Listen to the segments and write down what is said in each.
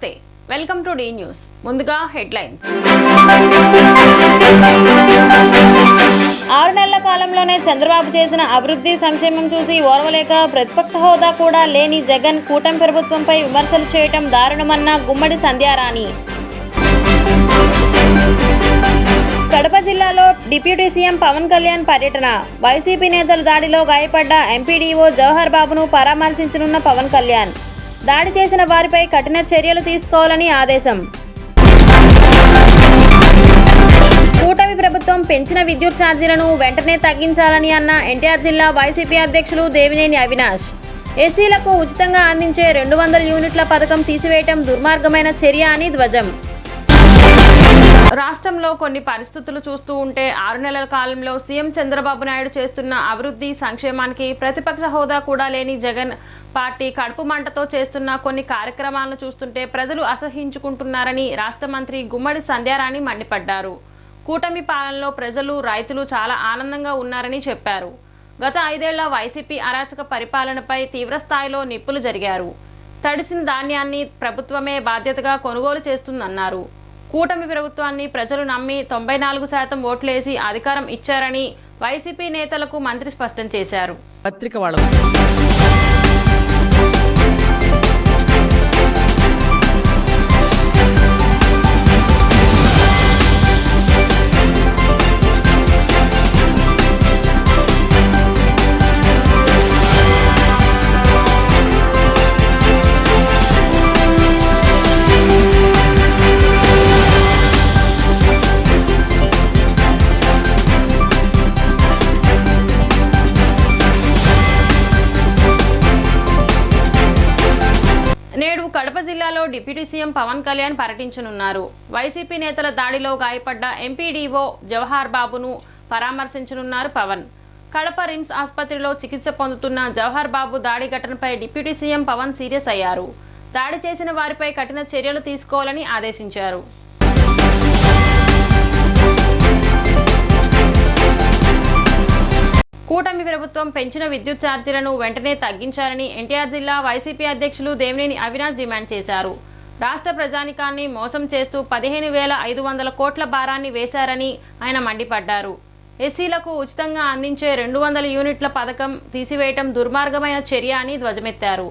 నమస్తే, welcome to D news. ముందుగా headlines. 6 నెలల కాలంలోనే చంద్రబాబు చేసిన అభివృద్ధి సంక్షేమం చూసి ఓర్వలేక ప్రతిపక్ష హోదా కూడా లేని జగన్ కూటమి ప్రభుత్వంపై విమర్శలు చేయటం దారుణమన్న గుమ్మడి సంధ్యారాణి. కడప జిల్లాలో డిప్యూటీ సీఎం పవన్ కళ్యాణ్ పర్యటన. వైసీపీ నేతల దాడిలో గాయపడ్డ ఎంపీడీఓ జవహర్ బాబును పరామర్శించనున్న పవన్ కళ్యాణ్. దాడి చేసిన వారిపై కఠిన చర్యలు తీసుకోవాలని ఆదేశం. కూటమి ప్రభుత్వం పెంచిన విద్యుత్ ఛార్జీలను వెంటనే తగ్గించాలని అన్న ఎన్టీఆర్ జిల్లా వైసీపీ అధ్యక్షులు దేవినేని అవినాష్. ఎస్సీలకు ఉచితంగా అందించే 200 యూనిట్ల పథకం తీసివేయటం దుర్మార్గమైన చర్య అని ధ్వజం. రాష్ట్రంలో కొన్ని పరిస్థితులు చూస్తూ ఉంటే 6 నెలల కాలంలో సీఎం చంద్రబాబు నాయుడు చేస్తున్న అభివృద్ధి సంక్షేమానికి ప్రతిపక్ష హోదా కూడా లేని జగన్ పార్టీ కడుపు మంటతో చేస్తున్న కొన్ని కార్యక్రమాలను చూస్తుంటే ప్రజలు అసహ్యించుకుంటున్నారని రాష్ట్ర మంత్రి గుమ్మడి సంధ్యారాణి మండిపడ్డారు. కూటమి పాలనలో ప్రజలు, రైతులు చాలా ఆనందంగా ఉన్నారని చెప్పారు. గత 5 ఏళ్ల వైసీపీ అరాచక పరిపాలనపై తీవ్రస్థాయిలో నిప్పులు జరిగారు. తడిసిన ధాన్యాన్ని ప్రభుత్వమే బాధ్యతగా కొనుగోలు చేస్తుందన్నారు. కూటమి ప్రభుత్వాన్ని ప్రజలు నమ్మి 94% ఓట్లేసి అధికారం ఇచ్చారని వైసీపీ నేతలకు మంత్రి స్పష్టం చేశారు. నేడు కడప జిల్లాలో డిప్యూటీ సీఎం పవన్ కళ్యాణ్ పర్యటించనున్నారు. వైసీపీ నేతల దాడిలో గాయపడ్డ ఎంపీడీఓ జవహర్ బాబును పరామర్శించనున్నారు పవన్. కడప రిమ్స్ ఆసుపత్రిలో చికిత్స పొందుతున్న జవహర్ బాబు దాడి ఘటనపై డిప్యూటీ సీఎం పవన్ సీరియస్ అయ్యారు. దాడి చేసిన వారిపై కఠిన చర్యలు తీసుకోవాలని ఆదేశించారు. కూటమి ప్రభుత్వం పెంచిన విద్యుత్ ఛార్జీలను వెంటనే తగ్గించాలని ఎన్టీఆర్ జిల్లా వైసీపీ అధ్యక్షులు దేవినేని అవినాష్ డిమాండ్ చేశారు. రాష్ట్ర ప్రజానికాన్ని మోసం చేస్తూ 15,500 కోట్ల భారాన్ని వేశారని ఆయన మండిపడ్డారు. ఎస్సీలకు ఉచితంగా అందించే 200 యూనిట్ల పథకం తీసివేయటం దుర్మార్గమైన చర్య అని ధ్వజమెత్తారు.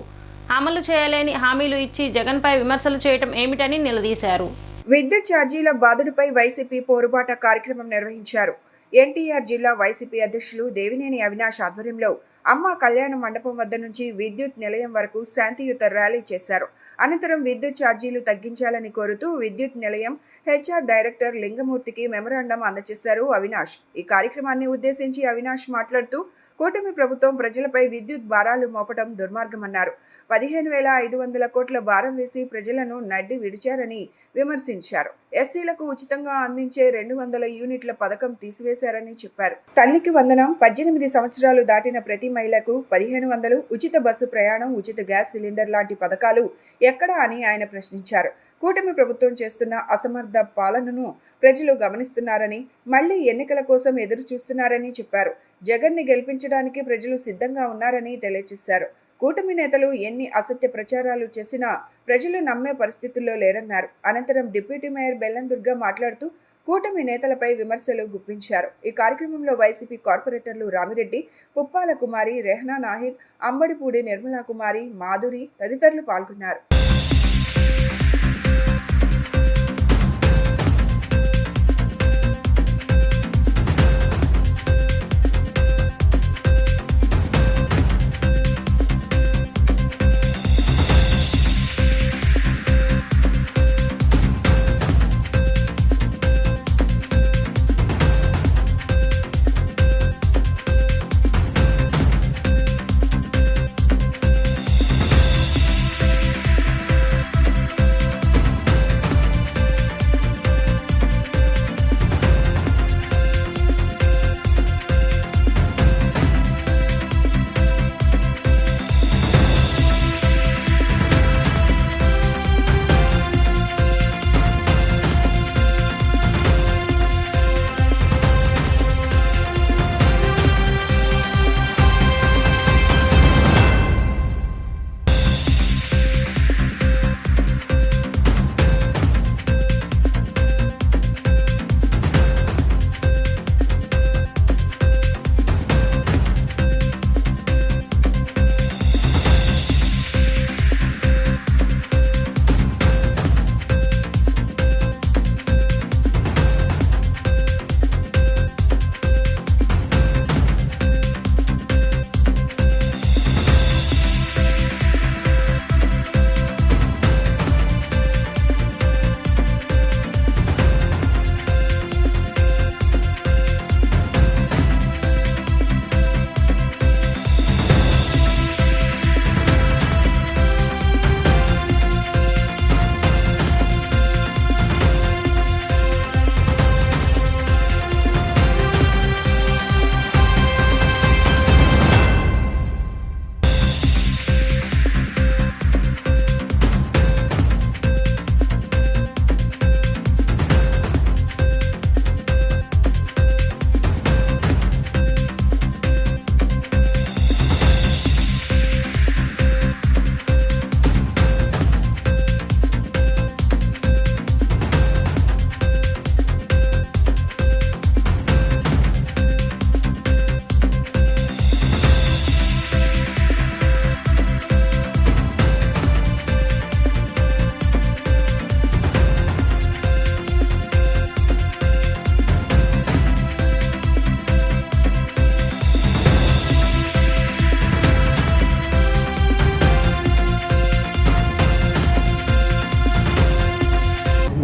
అమలు చేయలేని హామీలు ఇచ్చి జగన్పై విమర్శలు చేయటం ఏమిటని నిలదీశారు. విద్యుత్ ఛార్జీల బాధుడిపై వైసీపీ పోరుబాట కార్యక్రమం నిర్వహించారు. ఎన్టీఆర్ జిల్లా వైసీపీ అధ్యక్షులు దేవినేని అవినాష్ ఆధ్వర్యంలో అమ్మ కళ్యాణ మండపం వద్ద నుంచి విద్యుత్ నిలయం వరకు శాంతియుత ర్యాలీ చేశారు. అనంతరం విద్యుత్ ఛార్జీలు తగ్గించాలని కోరుతూ విద్యుత్ నిలయం హెచ్ఆర్ డైరెక్టర్ లింగమూర్తికి మెమరాండం అందజేశారు అవినాష్. ఈ కార్యక్రమాన్ని ఉద్దేశించి అవినాష్ మాట్లాడుతూ కూటమి ప్రభుత్వం ప్రజలపై విద్యుత్ భారాలు మోపడం దుర్మార్గమన్నారు. 15,500 కోట్ల భారం వేసి ప్రజలను నడ్డి విడిచారని విమర్శించారు. ఎస్సీలకు ఉచితంగా అందించే 200 యూనిట్ల పథకం తీసివేశారని చెప్పారు. తల్లికి వందనం, 18 సంవత్సరాలు దాటిన ప్రతి మహిళకు 1500, ఉచిత బస్సు ప్రయాణం, ఉచిత గ్యాస్ సిలిండర్ లాంటి పథకాలు ఎక్కడా అని ఆయన ప్రశ్నించారు. కూటమి ప్రభుత్వం చేస్తున్న అసమర్థ పాలనను ప్రజలు గమనిస్తున్నారని, మళ్లీ ఎన్నికల కోసం ఎదురు చూస్తున్నారని చెప్పారు. జగన్ని గెలిపించడానికి ప్రజలు సిద్ధంగా ఉన్నారని తెలియజేశారు. కూటమి నేతలు ఎన్ని అసత్య ప్రచారాలు చేసినా ప్రజలు నమ్మే పరిస్థితుల్లో లేరన్నారు. అనంతరం డిప్యూటీ మేయర్ బెల్లం దుర్గా మాట్లాడుతూ కూటమి నేతలపై విమర్శలు గుప్పించారు. ఈ కార్యక్రమంలో వైసీపీ కార్పొరేటర్లు రామిరెడ్డి, పుప్పాల కుమారి, రెహనా నాహిద్, అంబడిపూడి నిర్మలా కుమారి, మాధురి తదితరులు పాల్గొన్నారు.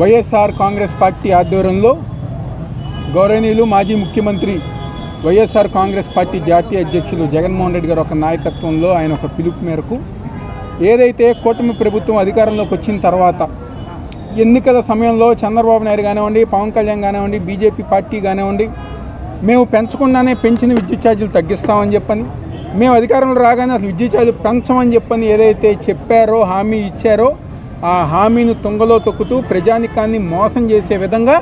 వైఎస్ఆర్ కాంగ్రెస్ పార్టీ ఆధ్వర్యంలో గౌరవనీయులు మాజీ ముఖ్యమంత్రి వైఎస్ఆర్ కాంగ్రెస్ పార్టీ జాతీయ అధ్యక్షులు జగన్మోహన్ రెడ్డి గారు ఒక నాయకత్వంలో ఆయన ఒక పిలుపు మేరకు ఏదైతే కూటమి ప్రభుత్వం అధికారంలోకి వచ్చిన తర్వాత ఎన్నికల సమయంలో చంద్రబాబు నాయుడు కానివ్వండి, పవన్ కళ్యాణ్ కానివ్వండి, బీజేపీ పార్టీ కానివ్వండి, మేము పెంచకుండానే పెంచిన విద్యుత్ ఛార్జీలు తగ్గిస్తామని చెప్పని, మేము అధికారంలో రాగానే అసలు విద్యుత్ ఛార్జీలు పెంచమని చెప్పని ఏదైతే చెప్పారో, హామీ ఇచ్చారో, ఆ హామీని తుంగలో తొక్కుతూ ప్రజానికాన్ని మోసం చేసే విధంగా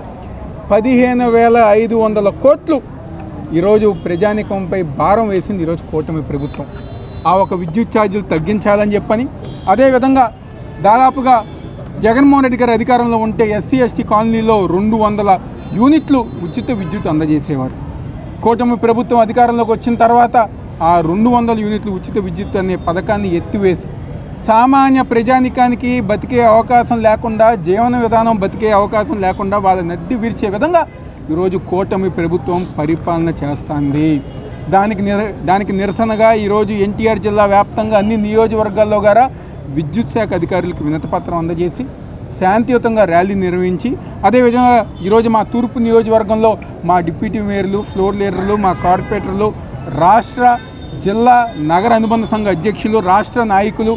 15,500 కోట్లు ఈరోజు ప్రజానికంపై భారం వేసింది ఈరోజు కూటమి ప్రభుత్వం. ఆ ఒక విద్యుత్ ఛార్జీలు తగ్గించాలని చెప్పని, అదేవిధంగా దాదాపుగా జగన్మోహన్ రెడ్డి గారు అధికారంలో ఉంటే ఎస్సీ ఎస్టీ కాలనీలో 200 యూనిట్లు ఉచిత విద్యుత్ అందజేసేవారు. కూటమి ప్రభుత్వం అధికారంలోకి వచ్చిన తర్వాత ఆ 200 యూనిట్లు ఉచిత విద్యుత్ అనే పథకాన్ని ఎత్తివేసి సామాన్య ప్రజానికానికి బతికే అవకాశం లేకుండా, జీవన విధానం బతికే అవకాశం లేకుండా వాళ్ళ నడ్డి విరిచే విధంగా ఈరోజు కూటమి ప్రభుత్వం పరిపాలన చేస్తుంది. దానికి నిరసనగా ఈరోజు ఎన్టీఆర్ జిల్లా వ్యాప్తంగా అన్ని నియోజకవర్గాల్లో గారా విద్యుత్ శాఖ అధికారులకు వినతిపత్రం అందజేసి శాంతియుతంగా ర్యాలీ నిర్వహించి, అదేవిధంగా ఈరోజు మా తూర్పు నియోజకవర్గంలో మా డిప్యూటీ మేయర్లు, ఫ్లోర్ లీడర్లు, మా కార్పొరేటర్లు, రాష్ట్ర జిల్లా నగర అనుబంధ సంఘ అధ్యక్షులు, రాష్ట్ర నాయకులు,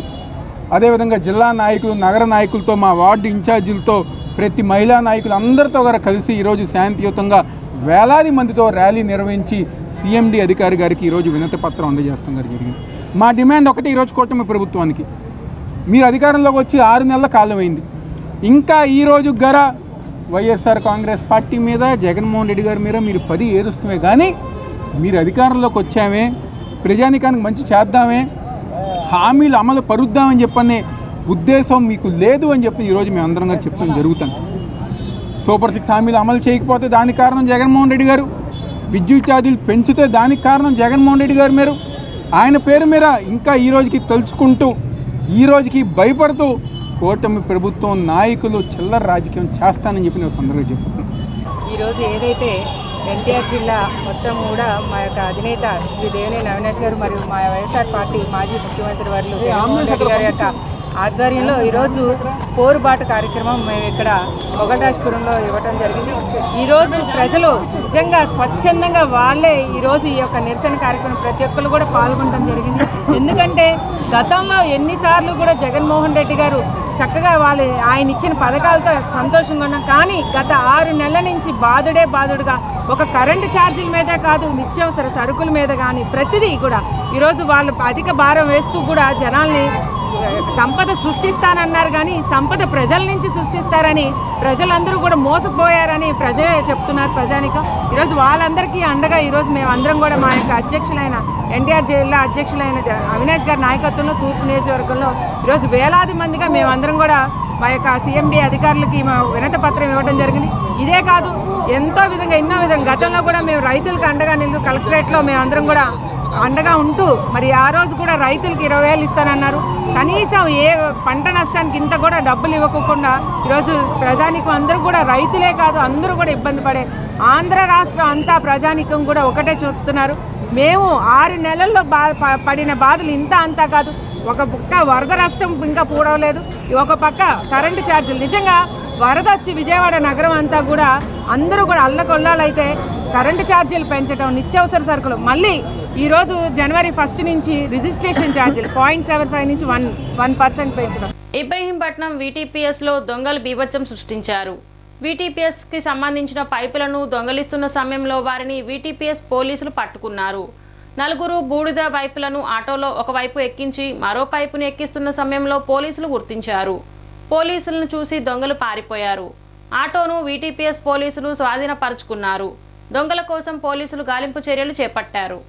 అదేవిధంగా జిల్లా నాయకులు, నగర నాయకులతో, మా వార్డు ఇన్ఛార్జీలతో, ప్రతి మహిళా నాయకులు అందరితో గారు కలిసి ఈరోజు శాంతియుతంగా వేలాది మందితో ర్యాలీ నిర్వహించి సీఎండీ అధికారి గారికి ఈరోజు వినతిపత్రం అందజేస్తాం జరిగింది. మా డిమాండ్ ఒకటి, ఈరోజు కూటమి ప్రభుత్వానికి, మీరు అధికారంలోకి వచ్చి 6 నెలల కాలం అయింది, ఇంకా ఈరోజు గర వైఎస్ఆర్ కాంగ్రెస్ పార్టీ మీద, జగన్మోహన్ రెడ్డి గారి మీద మీరు 10 ఏరుస్తుమే కానీ మీరు అధికారంలోకి వచ్చామే, ప్రజానికానికి మంచి చేద్దామే, హామీలు అమలు పరుద్దామని చెప్పనే ఉద్దేశం మీకు లేదు అని చెప్పి ఈరోజు మేము అందరం గారు చెప్పడం జరుగుతుంది. సూపర్ 6 హామీలు అమలు చేయకపోతే దానికి కారణం జగన్మోహన్ రెడ్డి గారు, విద్యుత్ ఛార్జీలు పెంచితే దానికి కారణం జగన్మోహన్ రెడ్డి గారు. మీరు ఆయన పేరు మీద ఇంకా ఈ రోజుకి తలుచుకుంటూ, ఈ రోజుకి భయపడుతూ కూటమి ప్రభుత్వం నాయకులు చిల్లర రాజకీయం చేస్తానని చెప్పి నేను సందర్భంగా చెప్తున్నాను. ఈరోజు ఏదైతే ఎన్టీఆర్ జిల్లా మొత్తం కూడా మా యొక్క అధినేత శ్రీ దేవినేని అవినాష్ గారు మరియు మా వైఎస్ఆర్ పార్టీ మాజీ ముఖ్యమంత్రి వర్యులు జగన్మోహన్ రెడ్డి గారి యొక్క ఆధ్వర్యంలో ఈరోజు పోరుబాటు కార్యక్రమం మేము ఇక్కడ మొగల్రాజ్పురంలో ఇవ్వడం జరిగింది. ఈరోజు ప్రజలు నిజంగా స్వచ్ఛందంగా వాళ్ళే ఈరోజు ఈ యొక్క నిరసన కార్యక్రమం ప్రతి ఒక్కరు కూడా పాల్గొనడం జరిగింది. ఎందుకంటే గతంలో ఎన్నిసార్లు కూడా జగన్మోహన్ రెడ్డి గారు చక్కగా ఆయన ఇచ్చిన పథకాలతో సంతోషంగా ఉన్నాం, కానీ గత 6 నెలల నుంచి బాధుడుగా ఒక కరెంటు ఛార్జీల మీద కాదు, నిత్యావసర సరుకుల మీద కానీ ప్రతిదీ కూడా ఈరోజు వాళ్ళు అధిక భారం వేస్తూ కూడా జనాల్ని సంపద సృష్టిస్తానన్నారు, కానీ సంపద ప్రజల నుంచి సృష్టిస్తారని ప్రజలందరూ కూడా మోసపోయారని ప్రజలే చెప్తున్నారు. ప్రజానికం ఈరోజు వాళ్ళందరికీ అండగా ఈరోజు మేమందరం కూడా మా యొక్క అధ్యక్షులైన ఎన్టీఆర్ జిల్లా అధ్యక్షులైన అవినాష్ గారి నాయకత్వంలో తూర్పు నియోజకవర్గంలో ఈరోజు వేలాది మందిగా మేమందరం కూడా మా యొక్క సీఎండీ అధికారులకి మా వినతి పత్రం ఇవ్వడం జరిగింది. ఇదే కాదు, ఎన్నో విధంగా గతంలో కూడా మేము రైతులకు అండగా నిలుగు కలెక్టరేట్లో మేమందరం కూడా అండగా ఉంటూ మరి ఆ రోజు కూడా రైతులకు 20,000 ఇస్తానన్నారు. కనీసం ఏ పంట నష్టానికి ఇంత కూడా డబ్బులు ఇవ్వకుండా ఈరోజు ప్రజానికం అందరూ కూడా, రైతులే కాదు అందరూ కూడా ఇబ్బంది పడే ఆంధ్ర రాష్ట్రం అంతా ప్రజానికం కూడా ఒకటే చూస్తున్నారు. మేము 6 నెలల్లో పడిన బాధలు ఇంత అంతా కాదు. ఒక పక్క వరద నష్టం ఇంకా పూడవలేదు, ఒక పక్క కరెంటు ఛార్జీలు, నిజంగా వరద వచ్చి విజయవాడ నగరం అంతా కూడా అందరూ కూడా అల్లకొల్లాలైతే కరెంటు ఛార్జీలు పెంచడం, నిత్యావసర సరుకులు, మళ్ళీ ఈరోజు జనవరి 1 నుంచి రిజిస్ట్రేషన్ ఛార్జీలు 0.75 నుంచి 1% పెంచడం. ఇబ్రహీంపట్నం వీటీపీఎస్లో దొంగలు బీభత్సం సృష్టించారు. వీటీపీఎస్కి సంబంధించిన పైపులను దొంగలిస్తున్న సమయంలో వారిని వీటీపీఎస్ పోలీసులు పట్టుకున్నారు. 4 బూడిద పైపులను ఆటోలో ఒకవైపు ఎక్కించి మరో పైపును ఎక్కిస్తున్న సమయంలో పోలీసులు గుర్తించారు. పోలీసులను చూసి దొంగలు పారిపోయారు. ఆటోను వీటీపీఎస్ పోలీసులు స్వాధీనపరుచుకున్నారు. దొంగల కోసం పోలీసులు గాలింపు చర్యలు చేపట్టారు.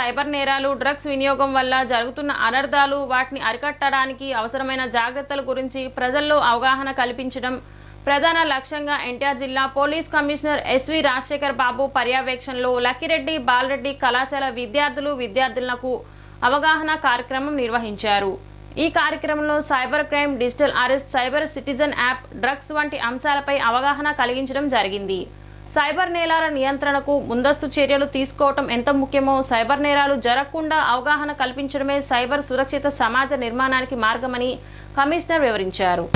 సైబర్ నేరాలు, డ్రగ్స్ వినియోగం వల్ల జరుగుతున్న అనర్థాలు, వాటిని అరికట్టడానికి అవసరమైన జాగ్రత్తల గురించి ప్రజల్లో అవగాహన కల్పించడం ప్రధాన లక్ష్యంగా ఎన్టీఆర్ జిల్లా పోలీస్ కమిషనర్ ఎస్వి రాజశేఖర్ బాబు పర్యవేక్షణలో లక్కిరెడ్డి బాలరెడ్డి కళాశాల విద్యార్థులకు అవగాహన కార్యక్రమం నిర్వహించారు. ఈ కార్యక్రమంలో cyber crime, digital arrest, cyber citizen app, drugs వంటి అంశాలపై అవగాహన కలిగించడం జరిగింది. సైబర్ నేరాల నియంత్రణకు ముందస్తు చర్యలు తీసుకోవటం ఎంత ముఖ్యమో, సైబర్ నేరాలు జరగకుండా అవగాహన కల్పించడమే సైబర్ సురక్షిత సమాజ నిర్మాణానికి మార్గమని కమిషనర్ వివరించారు.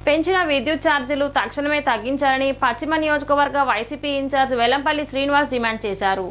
పెంచిన విద్యుత్ ఛార్జీలు తక్షణమే తగ్గించాలని పశ్చిమ నియోజకవర్గ YCP incharge Vellampalli Srinivas demand చేశారు.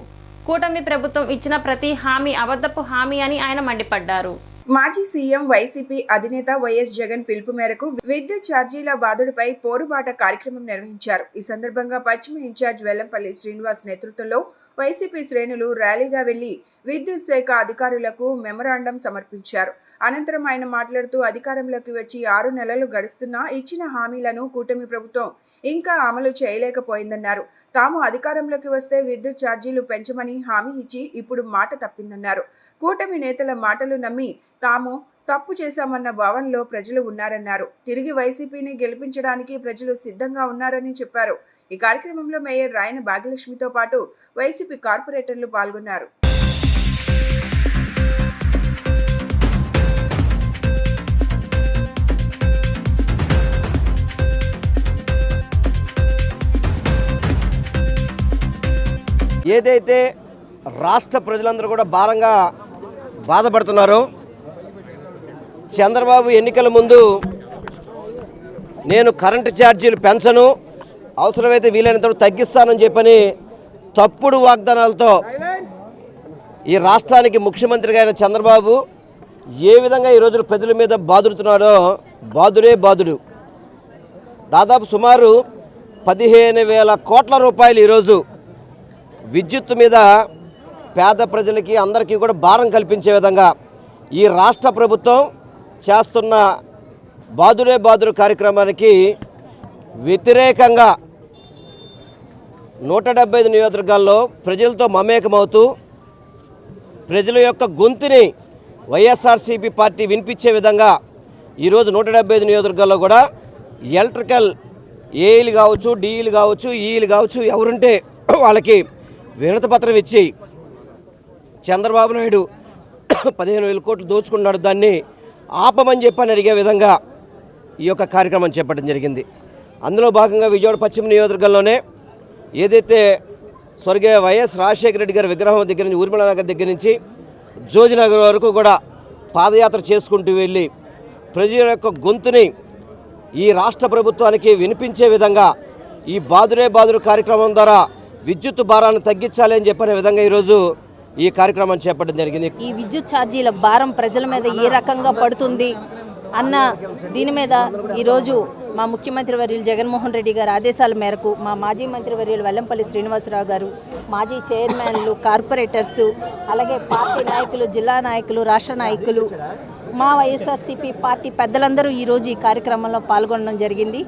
కూటమి ప్రభుత్వం ఇచ్చిన ప్రతి హామీ అబద్ధపు హామీ అని ఆయన మండిపడ్డారు. మాజీ సీఎం వైసీపీ అధినేత వైఎస్ జగన్ పిలుపు మేరకు విద్యుత్ ఛార్జీల బాదుడుపై పోరుబాట కార్యక్రమం నిర్వహించారు. ఈ సందర్భంగా పశ్చిమ ఇన్ఛార్జ్ వెల్లంపల్లి శ్రీనివాస్ నేతృత్వంలో వైసీపీ శ్రేణులు ర్యాలీగా వెళ్లి విద్యుత్ శాఖ అధికారులకు మెమరాండం సమర్పించారు. అనంతరం ఆయన మాట్లాడుతూ అధికారంలోకి వచ్చి 6 నెలలు గడుస్తున్నా ఇచ్చిన హామీలను కూటమి ప్రభుత్వం ఇంకా అమలు చేయలేకపోయిందన్నారు. తాము అధికారంలోకి వస్తే విద్యుత్ ఛార్జీలు పెంచమని హామీ ఇచ్చి ఇప్పుడు మాట తప్పిందన్నారు. కూటమి నేతల మాటలు నమ్మి తాము తప్పు చేశామన్న భావనలో ప్రజలు ఉన్నారన్నారు. తిరిగి వైసీపీని గెలిపించడానికి ప్రజలు సిద్ధంగా ఉన్నారని చెప్పారు. ఈ కార్యక్రమంలో మేయర్ రాయన భాగ్యలక్ష్మితో పాటు వైసీపీ కార్పొరేటర్లు పాల్గొన్నారు. ఏదైతే రాష్ట్ర ప్రజలందరూ కూడా భారంగా బాధపడుతున్నారో, చంద్రబాబు ఎన్నికల ముందు నేను కరెంటు ఛార్జీలు పెంచను, అవసరమైతే వీలైనంత తగ్గిస్తానని చెప్పని తప్పుడు వాగ్దానాలతో ఈ రాష్ట్రానికి ముఖ్యమంత్రిగా అయిన చంద్రబాబు ఏ విధంగా ఈ రోజున ప్రజల మీద బాదుతున్నాడో బాదుడే బాదుడు. దాదాపు సుమారు 15,000 కోట్ల రూపాయలు ఈరోజు విద్యుత్ మీద పేద ప్రజలకి అందరికీ కూడా భారం కల్పించే విధంగా ఈ రాష్ట్ర ప్రభుత్వం చేస్తున్న బాదుడే బాదుడు కార్యక్రమానికి వ్యతిరేకంగా 175 నియోజకవర్గాల్లో ప్రజలతో మమేకమవుతూ ప్రజల యొక్క గొంతుని వైఎస్ఆర్సీపీ పార్టీ వినిపించే విధంగా ఈరోజు 175 నియోజకవర్గాల్లో కూడా ఎలక్ట్రికల్ ఏఈలు కావచ్చు, డిఈలు కావచ్చు, ఈఈలు కావచ్చు, ఎవరుంటే వాళ్ళకి వినతి పత్రం ఇచ్చి చంద్రబాబు నాయుడు 15,000 కోట్లు దోచుకున్నాడు, దాన్ని ఆపమని చెప్పని అడిగే విధంగా ఈ యొక్క కార్యక్రమం చేపట్టడం జరిగింది. అందులో భాగంగా విజయవాడ పశ్చిమ నియోజకవర్గంలోనే ఏదైతే స్వర్గీయ వైఎస్ రాజశేఖర రెడ్డి గారి విగ్రహం దగ్గర నుంచి ఊర్మిళ నగర్ దగ్గర నుంచి జోజినగర్ వరకు కూడా పాదయాత్ర చేసుకుంటూ వెళ్ళి ప్రజల యొక్క గొంతుని ఈ రాష్ట్ర ప్రభుత్వానికి వినిపించే విధంగా ఈ బాదుడే బాదుడు కార్యక్రమం ద్వారా విద్యుత్ భారాన్ని తగ్గించాలి అని చెప్పనే విధంగా ఈరోజు ఈ కార్యక్రమం చేపట్టడం జరిగింది. ఈ విద్యుత్ ఛార్జీల భారం ప్రజల మీద ఏ రకంగా పడుతుంది అన్న దీని మీద ఈరోజు మా ముఖ్యమంత్రి వర్యులు జగన్మోహన్ రెడ్డి గారి ఆదేశాల మేరకు మా మాజీ మంత్రి వర్యులు వెల్లంపల్లి శ్రీనివాసరావు గారు, మాజీ చైర్మన్లు, కార్పొరేటర్సు, అలాగే పార్టీ నాయకులు, జిల్లా నాయకులు, రాష్ట్ర నాయకులు, మా వైఎస్ఆర్సీపీ పార్టీ పెద్దలందరూ ఈరోజు ఈ కార్యక్రమంలో పాల్గొనడం జరిగింది.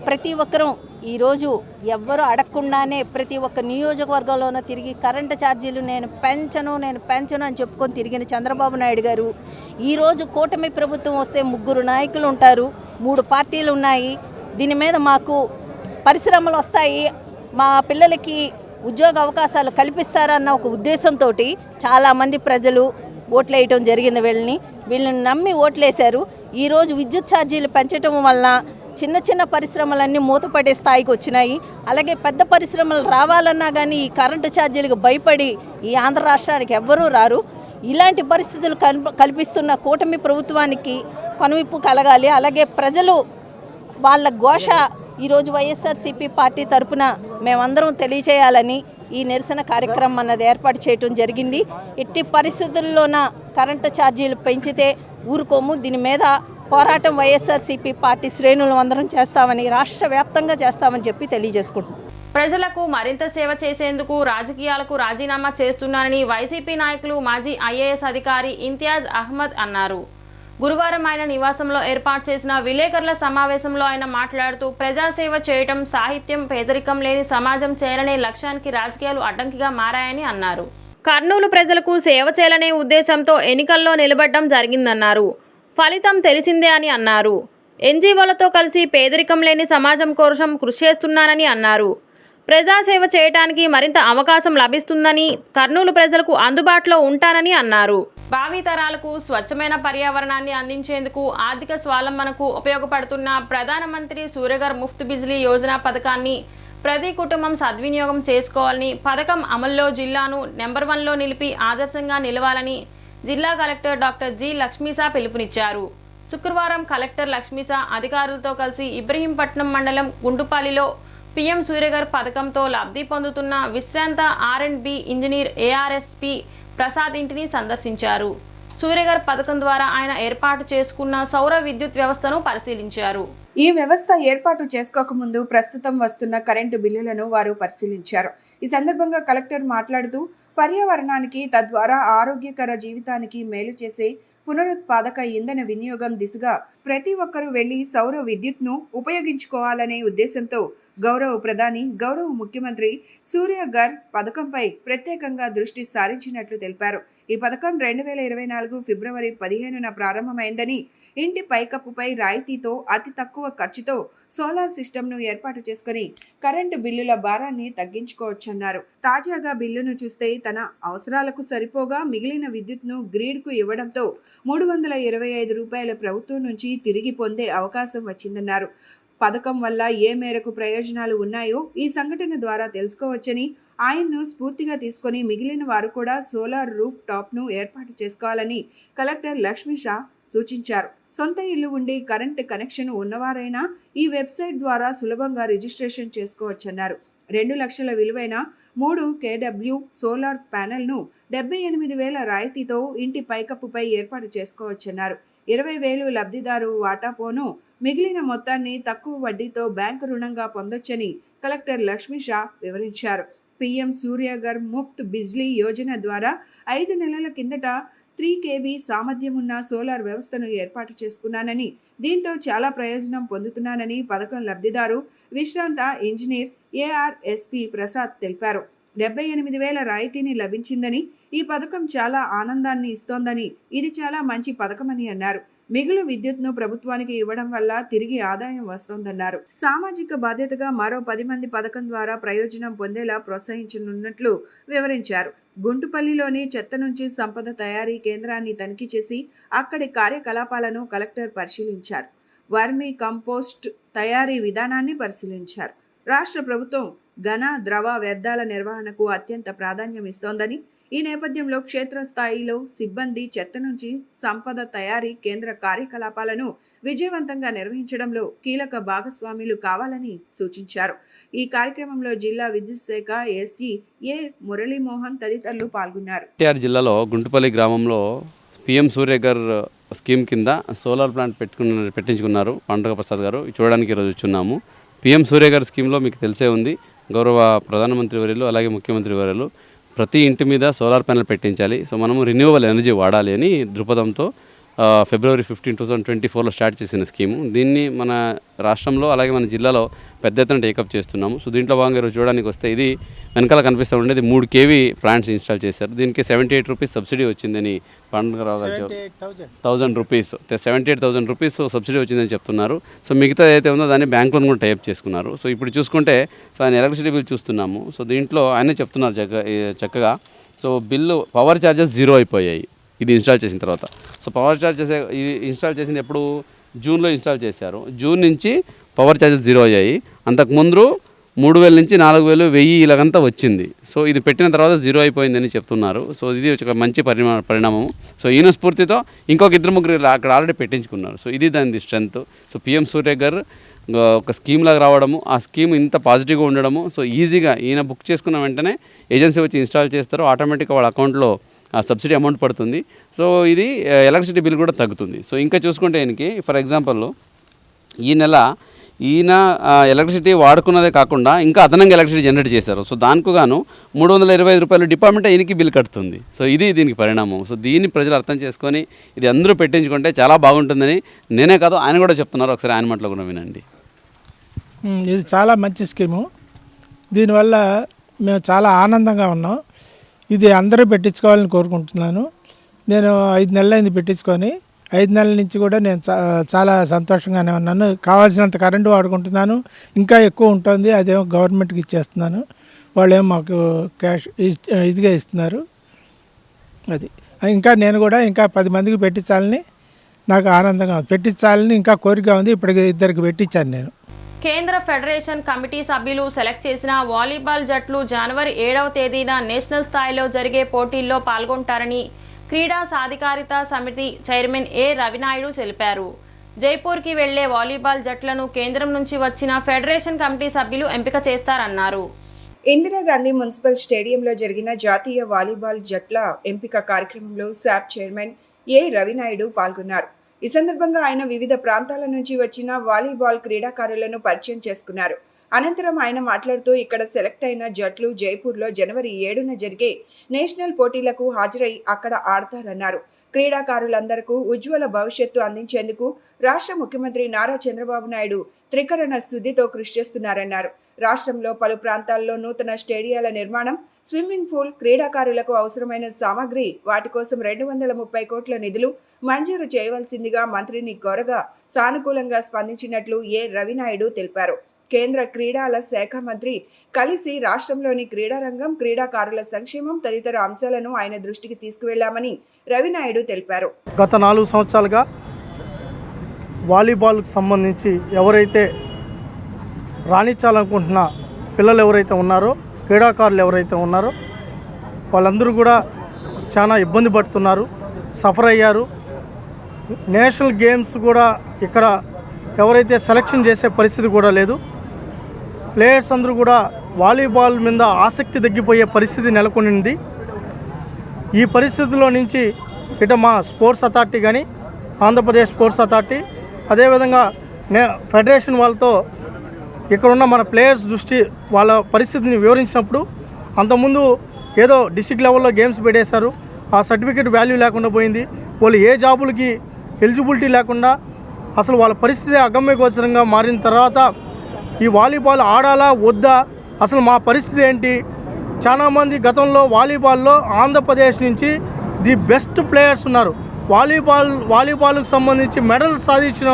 ప్రతి ఒక్కరూ ఈరోజు ఎవ్వరూ అడగకుండానే ప్రతి ఒక్క నియోజకవర్గంలోనూ తిరిగి కరెంటు ఛార్జీలు నేను పెంచను అని చెప్పుకొని తిరిగిన చంద్రబాబు నాయుడు గారు ఈరోజు కూటమి ప్రభుత్వం వస్తే 3 నాయకులు ఉంటారు, 3 పార్టీలు ఉన్నాయి, దీని మీద మాకు పరిశ్రమలు వస్తాయి, మా పిల్లలకి ఉద్యోగ అవకాశాలు కల్పిస్తారన్న ఒక ఉద్దేశంతో చాలామంది ప్రజలు ఓట్లు వేయటం జరిగింది. వీళ్ళని నమ్మి ఓట్లేశారు. ఈరోజు విద్యుత్ ఛార్జీలు పెంచడం వల్ల చిన్న పరిశ్రమలన్నీ మూతపడే స్థాయికి వచ్చినాయి. అలాగే పెద్ద పరిశ్రమలు రావాలన్నా కానీ ఈ కరెంటు ఛార్జీలకు భయపడి ఈ ఆంధ్ర రాష్ట్రానికి ఎవ్వరూ రారు. ఇలాంటి పరిస్థితులు కల్పిస్తున్న కూటమి ప్రభుత్వానికి కనువిప్పు కలగాలి. అలాగే ప్రజలు వాళ్ళ ఘోష ఈరోజు వైఎస్ఆర్సీపీ పార్టీ తరపున మేమందరం తెలియచేయాలని ఈ నిరసన కార్యక్రమం అన్నది ఏర్పాటు చేయడం జరిగింది. ఎట్టి పరిస్థితుల్లోన కరెంటు ఛార్జీలు పెంచితే ఊరుకోము. దీని మీద పోరాటం వైఎస్ఆర్సీపీ పార్టీ శ్రేణులు అందరం చేస్తామని, రాష్ట్ర వ్యాప్తంగా చేస్తామని చెప్పి తెలియజేసుకుంటున్నాం. ప్రజలకు మరింత సేవ చేసేందుకు రాజకీయాలకు రాజీనామా చేస్తున్నానని వైసీపీ నాయకులు మాజీ ఐఏఎస్ అధికారి ఇంతియాజ్ అహ్మద్ అన్నారు. గురువారం ఆయన నివాసంలో ఏర్పాటు చేసిన విలేకరుల సమావేశంలో ఆయన మాట్లాడుతూ ప్రజాసేవ చేయటం, సాహిత్యం, పేదరికం లేని సమాజం చేయాలనే లక్ష్యానికి రాజకీయాలు అడ్డంకిగా మారాయని అన్నారు. కర్నూలు ప్రజలకు సేవ చేయాలనే ఉద్దేశంతో ఎన్నికల్లో నిలబడడం జరిగిందన్నారు. ఫలితం తెలిసిందే అని అన్నారు. ఎన్జీఓలతో కలిసి పేదరికం లేని సమాజం కోసం కృషి చేస్తున్నానని అన్నారు. ప్రజాసేవ చేయడానికి మరింత అవకాశం లభిస్తుందని, కర్నూలు ప్రజలకు అందుబాటులో ఉంటానని అన్నారు. భావితరాలకు స్వచ్ఛమైన పర్యావరణాన్ని అందించేందుకు ఆర్థిక స్వావలంబనకు ఉపయోగపడుతున్న ప్రధానమంత్రి సూర్యఘర్ ముఫ్త్ బిజ్లీ యోజన పథకాన్ని ప్రతి కుటుంబం సద్వినియోగం చేసుకోవాలని, పథకం అమల్లో జిల్లాను నెంబర్ 1లో నిలిపి ఆదర్శంగా నిలవాలని జిల్లా కలెక్టర్ డాక్టర్ జి లక్ష్మీసా పిలుపునిచ్చారు. శుక్రవారం కలెక్టర్ లక్ష్మీసా అధికారులతో కలిసి ఇబ్రహీంపట్నం మండలం గుంటుపల్లిలో పీఎం సూర్యఘర్ పథకంతో లబ్ధి పొందుతున్న విశ్రాంత R&B ఇంజనీర్ ARSP ప్రసాద్ ఇంటిని సందర్శించారు. సూర్యఘర్ పథకం ద్వారా ఆయన ఏర్పాటు చేసుకున్న సౌర విద్యుత్ వ్యవస్థను పరిశీలించారు. ఈ వ్యవస్థ ఏర్పాటు చేసుకోకముందు ప్రస్తుతం వస్తున్న కరెంటు బిల్లులను వారు పరిశీలించారు. ఈ సందర్భంగా కలెక్టర్ మాట్లాడుతూ పర్యావరణానికి, తద్వారా ఆరోగ్యకర జీవితానికి మేలు చేసే పునరుత్పాదక ఇంధన వినియోగం దిశగా ప్రతి ఒక్కరూ వెళ్లి సౌర విద్యుత్ను ఉపయోగించుకోవాలనే ఉద్దేశంతో గౌరవ ప్రధాని, గౌరవ ముఖ్యమంత్రి సూర్యఘర్ పథకంపై ప్రత్యేకంగా దృష్టి సారించినట్లు తెలిపారు. ఈ పథకం 2024 ఫిబ్రవరి 15న ప్రారంభమైందని, ఇంటి పైకప్పుపై రాయితీతో అతి తక్కువ ఖర్చుతో సోలార్ సిస్టమ్ను ఏర్పాటు చేసుకుని కరెంటు బిల్లుల భారాన్ని తగ్గించుకోవచ్చన్నారు. తాజాగా బిల్లును చూస్తే తన అవసరాలకు సరిపోగా మిగిలిన విద్యుత్ను గ్రిడ్కు ఇవ్వడంతో 325 రూపాయల ప్రభుత్వం నుంచి తిరిగి పొందే అవకాశం వచ్చిందన్నారు. పథకం వల్ల ఏ మేరకు ప్రయోజనాలు ఉన్నాయో ఈ సంఘటన ద్వారా తెలుసుకోవచ్చని, ఆయన్ను స్ఫూర్తిగా తీసుకొని మిగిలిన వారు కూడా సోలార్ రూఫ్ టాప్ను ఏర్పాటు చేసుకోవాలని కలెక్టర్ లక్ష్మీషా సూచించారు. సొంత ఇల్లు ఉండి కరెంటు కనెక్షన్ ఉన్నవారైనా ఈ వెబ్సైట్ ద్వారా సులభంగా రిజిస్ట్రేషన్ చేసుకోవచ్చన్నారు. 2 లక్షల విలువైన 3 kW సోలార్ ప్యానెల్ను 78,000 రాయితీతో ఇంటి పైకప్పుపై ఏర్పాటు చేసుకోవచ్చన్నారు. 20,000 లబ్ధిదారు వాటాపోను మిగిలిన మొత్తాన్ని తక్కువ వడ్డీతో బ్యాంకు రుణంగా పొందొచ్చని కలెక్టర్ లక్ష్మీషా వివరించారు. పీఎం సూర్యఘర్ ముఫ్త్ బిజ్లీ యోజన ద్వారా 5 నెలల కిందట 3 kV సామర్థ్యం ఉన్న సోలార్ వ్యవస్థను ఏర్పాటు చేసుకున్నానని, దీంతో చాలా ప్రయోజనం పొందుతున్నానని పథకం లబ్ధిదారు విశ్రాంత ఇంజనీర్ ARSP ప్రసాద్ తెలిపారు. 78,000 రాయితీని లభించిందని, ఈ పథకం చాలా ఆనందాన్ని ఇస్తోందని, ఇది చాలా మంచి పథకమని అన్నారు. మిగులు విద్యుత్ను ప్రభుత్వానికి ఇవ్వడం వల్ల తిరిగి ఆదాయం వస్తోందన్నారు. సామాజిక బాధ్యతగా మరో 10 మంది పథకం ద్వారా ప్రయోజనం పొందేలా ప్రోత్సహించనున్నట్లు వివరించారు. గుంటుపల్లిలోని చెత్త నుంచి సంపద తయారీ కేంద్రాన్ని తనిఖీ చేసి అక్కడి కార్యకలాపాలను కలెక్టర్ పరిశీలించారు. వర్మీ కంపోస్ట్ తయారీ విధానాన్ని పరిశీలించారు. రాష్ట్ర ప్రభుత్వం ఘన, ద్రవ వ్యర్థాల నిర్వహణకు అత్యంత ప్రాధాన్యం ఇస్తోందని, ఈ నేపథ్యంలో క్షేత్రస్థాయిలో సిబ్బంది చెత్త నుంచి సంపద తయారీ కేంద్ర కార్యకలాపాలను విజయవంతంగా నిర్వహించడంలో కీలక భాగస్వాములు కావాలని సూచించారు. ఈ కార్యక్రమంలో జిల్లా విద్యుత్ శాఖ ఎస్ఈ ఏ మురళీమోహన్ తదితరులు పాల్గొన్నారు. ఎన్టీఆర్ జిల్లాలో గుంటుపల్లి గ్రామంలో పీఎం సూర్యఘర్ స్కీమ్ కింద సోలార్ ప్లాంట్ పెట్టించుకున్నారు పండుగ ప్రసాద్ గారు. చూడడానికి ఈరోజు వచ్చున్నాము. పీఎం సూర్యఘర్ స్కీమ్లో మీకు తెలిసే ఉంది, గౌరవ ప్రధానమంత్రి వర్యులు అలాగే ముఖ్యమంత్రి వర్యులు ప్రతి ఇంటి మీద సోలార్ ప్యానెల్ పెట్టించాలి. సో మనము రిన్యూవబుల్ ఎనర్జీ వాడాలి అని దృక్పథంతో ఫిబ్రవరి 15, 2024లో స్టార్ట్ చేసిన స్కీము. దీన్ని మన రాష్ట్రంలో అలాగే మన జిల్లాలో పెద్ద ఎత్తున టేకప్ చేస్తున్నాము. సో దీంట్లో భాగంగా ఈరోజు చూడడానికి వస్తే ఇది వెనకాల కనిపిస్తూ ఉండేది 3 kV ప్లాంట్స్ ఇన్స్టాల్ చేశారు. దీనికి 78 రూపీస్ సబ్సిడీ వచ్చిందని పండుగరావు గారు 1,000 రూపీస్ 78,000 రూపీస్ సబ్సిడీ వచ్చిందని చెప్తున్నారు. సో మిగతా ఏదైతే ఉందో దాన్ని బ్యాంకులను కూడా టైప్ చేసుకున్నారు. సో ఇప్పుడు చూసుకుంటే సో ఆయన ఎలక్ట్రిసిటీ బిల్ చూస్తున్నాము. సో దీంట్లో ఆయనే చెప్తున్నారు చక్కగా సో బిల్లు పవర్ ఛార్జెస్ 0 అయిపోయాయి ఇది ఇన్స్టాల్ చేసిన తర్వాత. సో పవర్ ఛార్జెస్ ఇది ఇన్స్టాల్ చేసింది ఎప్పుడు జూన్లో ఇన్స్టాల్ చేశారు. జూన్ నుంచి పవర్ ఛార్జెస్ 0 అయ్యాయి. అంతకుముందు 3,000 నుంచి 4,000, 1,000 ఇలాగంతా వచ్చింది. సో ఇది పెట్టిన తర్వాత 0 అయిపోయిందని చెప్తున్నారు. సో ఇది ఒక మంచి పరిణామము. సో ఈయన స్ఫూర్తితో ఇంకొక 2-3 అక్కడ ఆల్రెడీ పెట్టించుకున్నారు. సో ఇది దాని స్ట్రెంత్. సో పీఎం సూర్యఘర్ ఒక స్కీమ్ లాగా రావడము, ఆ స్కీమ్ ఇంత పాజిటివ్గా ఉండడము. సో ఈజీగా ఈయన బుక్ చేసుకున్న వెంటనే ఏజెన్సీ వచ్చి ఇన్స్టాల్ చేస్తారు, ఆటోమేటిక్గా వాళ్ళ అకౌంట్లో ఆ సబ్సిడీ అమౌంట్ పడుతుంది. సో ఇది ఎలక్ట్రిసిటీ బిల్ కూడా తగ్గుతుంది. సో ఇంకా చూసుకుంటే ఈయనకి ఫర్ ఎగ్జాంపుల్ ఈ నెల ఈయన ఎలక్ట్రిసిటీ వాడుకున్నదే కాకుండా ఇంకా అదనంగా ఎలక్ట్రిసిటీ జనరేట్ చేశారు. సో దానికి గాను 325 రూపాయలు డిపార్ట్మెంట్ ఈయనకి బిల్ కడుతుంది. సో ఇది దీనికి పరిణామం. సో దీన్ని ప్రజలు అర్థం చేసుకొని ఇది అందరూ పెట్టించుకుంటే చాలా బాగుంటుందని నేనే కాదు ఆయన కూడా చెప్తున్నారు. ఒకసారి ఆయన మాటలో కూడా వినండి. ఇది చాలా మంచి స్కీము. దీనివల్ల మేము చాలా ఆనందంగా ఉన్నాం. ఇది అందరూ పెట్టించుకోవాలని కోరుకుంటున్నాను. నేను 5 నెలలైంది పెట్టించుకొని. 5 నెలల నుంచి కూడా నేను చాలా సంతోషంగానే ఉన్నాను. కావాల్సినంత కరెంటు వాడుకుంటున్నాను. ఇంకా ఎక్కువ ఉంటుంది, అదేమో గవర్నమెంట్కి ఇచ్చేస్తున్నాను. వాళ్ళేమో మాకు క్యాష్ ఇదిగా ఇస్తున్నారు. అది ఇంకా నేను కూడా ఇంకా 10 మందికి పెట్టించాలని నాకు ఆనందంగా పెట్టించాలని ఇంకా కోరిక ఉంది. ఇప్పటికి 2 పెట్టించాను నేను. కేంద్ర ఫెడరేషన్ కమిటీ సభ్యులు సెలెక్ట్ చేసిన వాలీబాల్ జట్లు జనవరి 7వ తేదీన నేషనల్ స్థాయిలో జరిగే పోటీల్లో పాల్గొంటారని క్రీడా సాధికారిత సమితి చైర్మన్ ఏ రవినాయుడు తెలిపారు. జైపూర్కి వెళ్లే వాలీబాల్ జట్లను కేంద్రం నుంచి వచ్చిన ఫెడరేషన్ కమిటీ సభ్యులు ఎంపిక చేస్తారన్నారు. ఇందిరాగాంధీ మున్సిపల్ స్టేడియంలో జరిగిన జాతీయ వాలీబాల్ జట్ల ఎంపిక కార్యక్రమంలో శాప్ చైర్మన్ ఏ రవినాయుడు పాల్గొన్నారు. ఈ సందర్భంగా ఆయన వివిధ ప్రాంతాల నుంచి వచ్చిన వాలీబాల్ క్రీడాకారులను పరిచయం చేసుకున్నారు. అనంతరం ఆయన మాట్లాడుతూ ఇక్కడ సెలెక్ట్ అయిన జట్లు జైపూర్లో జనవరి 7న జరిగే నేషనల్ పోటీలకు హాజరై అక్కడ ఆడతారన్నారు. క్రీడాకారులందరికీ ఉజ్వల భవిష్యత్తు అందించేందుకు రాష్ట్ర ముఖ్యమంత్రి నారా చంద్రబాబు నాయుడు త్రికరణ శుద్ధితో కృషి చేస్తున్నారన్నారు. రాష్ట్రంలో పలు ప్రాంతాల్లో నూతన స్టేడియాల నిర్మాణం, స్విమ్మింగ్ పూల్, క్రీడాకారులకు అవసరమైన సామాగ్రి, వాటి కోసం 230 కోట్ల నిధులు మంజూరు చేయవలసిందిగా మంత్రిని కోరగా సానుకూలంగా స్పందించినట్లు ఏ రవినాయుడు తెలిపారు. కేంద్ర క్రీడల శాఖ మంత్రి కలిసి రాష్ట్రంలోని క్రీడారంగం, క్రీడాకారుల సంక్షేమం తదితర అంశాలను ఆయన దృష్టికి తీసుకువెళ్లామని రవినాయుడు తెలిపారు. గత 4 సంవత్సరాలుగా వాలీబాల్కు సంబంధించి ఎవరైతే రాణించాలనుకుంటున్న పిల్లలు ఎవరైతే ఉన్నారో, క్రీడాకారులు ఎవరైతే ఉన్నారో వాళ్ళందరూ కూడా చాలా ఇబ్బంది పడుతున్నారు, సఫర్ అయ్యారు. నేషనల్ గేమ్స్ కూడా ఇక్కడ ఎవరైతే సెలక్షన్ చేసే పరిస్థితి కూడా లేదు. ప్లేయర్స్ అందరూ కూడా వాలీబాల్ మీద ఆసక్తి తగ్గిపోయే పరిస్థితి నెలకొనింది. ఈ పరిస్థితుల్లో నుంచి ఇట మా స్పోర్ట్స్ అథారిటీ కానీ, ఆంధ్రప్రదేశ్ స్పోర్ట్స్ అథారిటీ, అదేవిధంగా ఫెడరేషన్ వాళ్ళతో ఇక్కడున్న మన ప్లేయర్స్ దృష్టి వాళ్ళ పరిస్థితిని వివరించినప్పుడు, అంతకుముందు ఏదో డిస్ట్రిక్ట్ లెవెల్లో గేమ్స్ పెట్టేశారు, ఆ సర్టిఫికేట్ వాల్యూ లేకుండా పోయింది. వాళ్ళు ఏ జాబులకి ఎలిజిబిలిటీ లేకుండా అసలు వాళ్ళ పరిస్థితి అగమ్యగోచరంగా మారిన తర్వాత ఈ వాలీబాల్ ఆడాలా వద్దా, అసలు మా పరిస్థితి ఏంటి? చాలామంది గతంలో వాలీబాల్లో ఆంధ్రప్రదేశ్ నుంచి ది బెస్ట్ ప్లేయర్స్ ఉన్నారు. వాలీబాల్కు సంబంధించి మెడల్స్ సాధించిన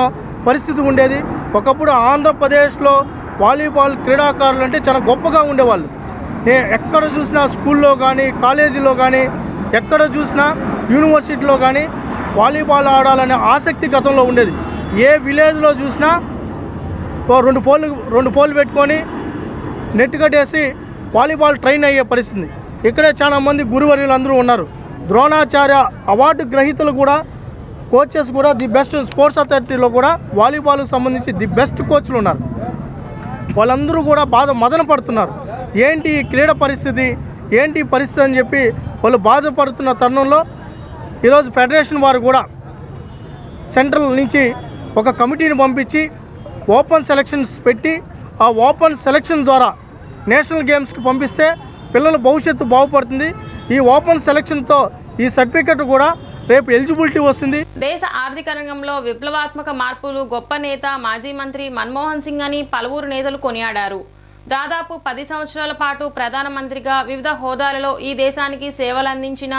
పరిస్థితి ఉండేది. ఒకప్పుడు ఆంధ్రప్రదేశ్లో వాలీబాల్ క్రీడాకారులు అంటే చాలా గొప్పగా ఉండేవాళ్ళు. ఎక్కడ చూసినా స్కూల్లో కానీ, కాలేజీలో కానీ, ఎక్కడ చూసినా యూనివర్సిటీలో కానీ వాలీబాల్ ఆడాలనే ఆసక్తి గతంలో ఉండేది. ఏ విలేజ్లో చూసినా 2 పోల్ పెట్టుకొని నెట్ కట్టేసి వాలీబాల్ ట్రైన్ అయ్యే పరిస్థితి. ఇక్కడే చాలామంది గురువర్యులు అందరూ ఉన్నారు. ద్రోణాచార్య అవార్డు గ్రహీతలు కూడా, కోచెస్ కూడా, ది బెస్ట్ స్పోర్ట్స్ అథారిటీలో కూడా వాలీబాల్కి సంబంధించి ది బెస్ట్ కోచ్లు ఉన్నారు. వాళ్ళందరూ కూడా మదన పడుతున్నారు. ఏంటి క్రీడ పరిస్థితి, ఏంటి పరిస్థితి అని చెప్పి వాళ్ళు బాధపడుతున్న తరుణంలో ఈరోజు ఫెడరేషన్ వారు కూడా సెంట్రల్ నుంచి ఒక కమిటీని పంపించి ఓపెన్ సెలక్షన్స్ పెట్టి, ఆ ఓపెన్ సెలక్షన్ ద్వారా నేషనల్ గేమ్స్కి పంపిస్తే పిల్లల భవిష్యత్తు బాగుపడుతుంది. ఈ ఓపెన్ సెలక్షన్తో ఈ సర్టిఫికెట్ కూడా రేపు ఎలిజిబిలిటీ వస్తుంది. దేశ ఆర్థిక రంగంలో విప్లవాత్మక మార్పులు గొప్ప నేత మాజీ మంత్రి మన్మోహన్ సింగ్ అని పలువురు నేతలు కొనియాడారు. దాదాపు 10 సంవత్సరాల పాటు ప్రధానమంత్రిగా వివిధ హోదాలలో ఈ దేశానికి సేవలందించిన